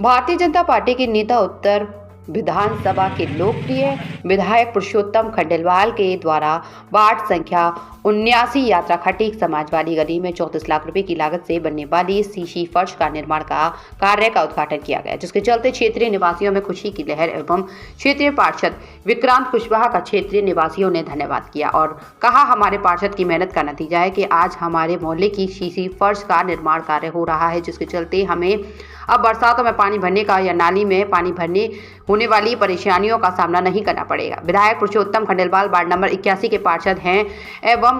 Bharatiya Janata party के नेता उत्तर विधानसभा के लोकप्रिय विधायक पुरुषोत्तम खंडेलवाल के द्वारा वार्ड संख्या 79 यात्रा खटीक समाज वाली गली में 34 लाख रुपए की लागत से बनने वाली सीसी फर्श का निर्माण का कार्य का उद्घाटन किया गया, जिसके चलते क्षेत्रीय निवासियों में खुशी की लहर एवं क्षेत्रीय पार्षद विक्रांत कुशवाहा का क्षेत्रीय निवासियों ने धन्यवाद किया और कहा, हमारे पार्षद की मेहनत का नतीजा है कि आज हमारे मोहल्ले की सीसी फर्श का निर्माण कार्य हो रहा है, जिसके चलते हमें अब बरसातों में पानी भरने का या नाली में पानी भरने होने वाली परेशानियों का सामना नहीं करना पड़ेगा। विधायक पुरुषोत्तम खंडेलवाल वार्ड नंबर 81 के पार्षद हैं एवं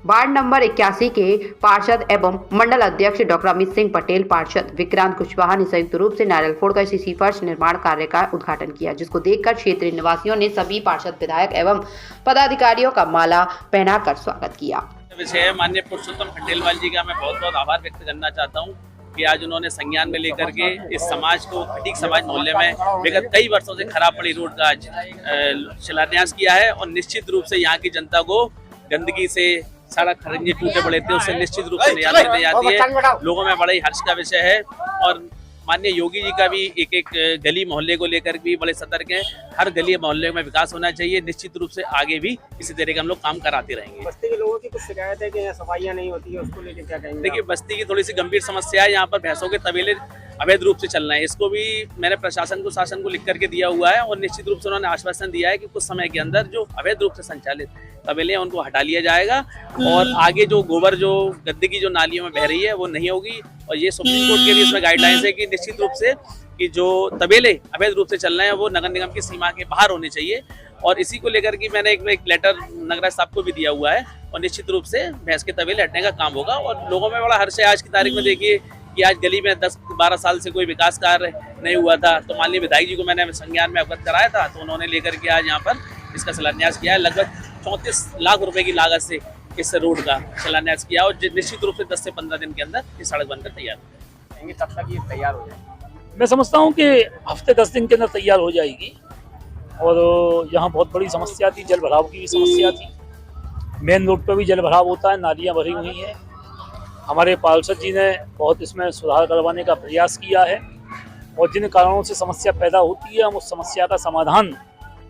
वार्ड नंबर 81 के पार्षद एवं मंडल अध्यक्ष डॉक्टर अमित सिंह पटेल, पार्षद विक्रांत कुशवाहा ने संयुक्त रूप से नारियल फोड़कर सीसी फर्श निर्माण कार्य का उद्घाटन किया, जिसको देखकर क्षेत्रीय निवासियों ने सभी पार्षद, विधायक एवं पदाधिकारियों का माला पहनाकर स्वागत किया। विषय माननीय पुरुषोत्तम खंडेलवाल जी का मैं बहुत बहुत आभार व्यक्त करना चाहता हूँ कि आज उन्होंने संज्ञान में लेकर के इस समाज को, खटीक समाज मोहल्ले में विगत कई वर्षों से खराब पड़ी रोड का आज शिलान्यास किया है और निश्चित रूप से यहाँ की जनता को गंदगी से, सड़क खरंजे टूटे पड़े थे, उससे निश्चित रूप से निजात मिल जाती है। लोगों में बड़े ही हर्ष का विषय है और माननीय योगी जी का भी एक गली मोहल्ले को लेकर भी बड़े सतर्क हैं। हर गली मोहल्ले में विकास होना चाहिए। निश्चित रूप से आगे भी इसी तरह के हम लोग काम कराते रहेंगे। बस्ती के लोगों की कुछ शिकायत है कि यहाँ सफाइयाँ नहीं होती है, उसको लेकर क्या कहेंगे? देखिए, बस्ती की थोड़ी सी गंभीर समस्या है। यहाँ पर भैंसों के तबेले अवैध रूप से चल रहे हैं। इसको भी मैंने प्रशासन को, शासन को लिख करके दिया हुआ है और निश्चित रूप से उन्होंने आश्वासन दिया है कि कुछ समय के अंदर जो अवैध रूप से संचालित तबेले हैं उनको हटा लिया जाएगा और आगे जो गोबर, जो गंदगी जो नालियों में बह रही है वो नहीं होगी। और ये सुप्रीम कोर्ट के भी इसमें गाइडलाइंस है कि निश्चित रूप से कि जो तबेले अवैध रूप से चल रहे हैं वो नगर निगम की सीमा के बाहर होने चाहिए। और इसी को लेकर के मैंने एक लेटर नगराज साहब को भी दिया हुआ है और निश्चित रूप से भैंस के तबेले हटने का काम होगा। और लोगों में बड़ा हर्ष है। आज की तारीख में देखिए कि आज गली में 10-12 साल से कोई विकास कार्य नहीं हुआ था, तो माननीय विधायक जी को मैंने संज्ञान में अवगत कराया था, तो उन्होंने लेकर के आज यहाँ पर इसका शिलान्यास किया है। लगभग 34 लाख रुपए की लागत से इस रोड का शिलान्यास किया और निश्चित रूप से 10 से 15 दिन के अंदर ये सड़क बनकर तैयार हो जाएगी। तब तक ये तैयार हो जाएगी? मैं समझता हूँ कि हफ्ते 10 दिन के अंदर तैयार हो जाएगी। और यहाँ बहुत बड़ी समस्या थी, जल भराव की भी समस्या थी। मेन रोड पर भी जल भराव होता है, नालियाँ भरी हुई हैं। हमारे पार्षद जी ने बहुत इसमें सुधार करवाने का प्रयास किया है और जिन कारणों से समस्या पैदा होती है हम उस समस्या का समाधान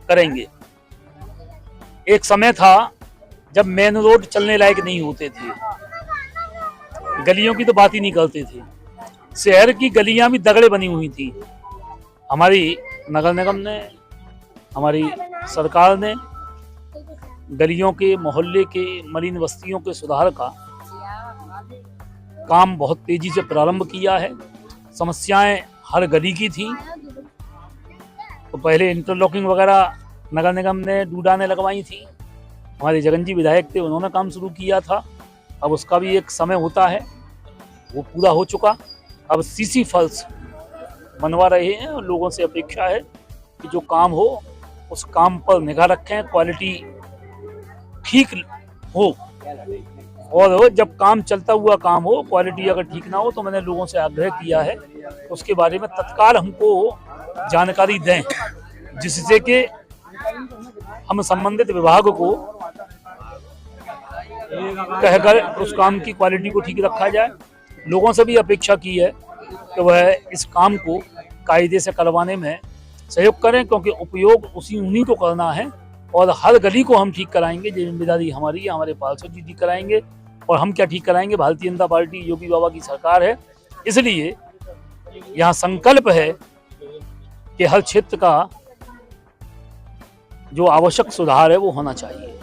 करेंगे। एक समय था जब मेन रोड चलने लायक नहीं होते थे, गलियों की तो बात ही नहीं करते थे। शहर की गलियां भी दगड़े बनी हुई थी। हमारी नगर निगम ने, हमारी सरकार ने गलियों के, मोहल्ले के, मलिन बस्तियों के सुधार का काम बहुत तेजी से प्रारंभ किया है। समस्याएं हर गली की थी, तो पहले इंटरलॉकिंग वगैरह नगर निगम ने, डूडा ने लगवाई थी। हमारे जगन जी विधायक थे, उन्होंने काम शुरू किया था। अब उसका भी एक समय होता है, वो पूरा हो चुका। अब सीसी फर्श बनवा रहे हैं और लोगों से अपेक्षा है कि जो काम हो उस काम पर निगाह रखें, क्वालिटी ठीक हो। और जब काम चलता हुआ काम हो, क्वालिटी अगर ठीक ना हो तो मैंने लोगों से आग्रह किया है उसके बारे में तत्काल हमको जानकारी दें, जिससे कि हम संबंधित विभाग को कहकर उस काम की क्वालिटी को ठीक रखा जाए। लोगों से भी अपेक्षा की है कि वह इस काम को कायदे से करवाने में सहयोग करें, क्योंकि उपयोग उन्हीं को करना है और हर गली को हम ठीक कराएंगे। जिम्मेदारी हमारी है, हमारे पार्षद जी ठीक कराएंगे। और हम क्या ठीक कराएंगे? भारतीय जनता पार्टी, योगी बाबा की सरकार है। इसलिए यहाँ संकल्प है कि हर क्षेत्र का जो आवश्यक सुधार है वो होना चाहिए।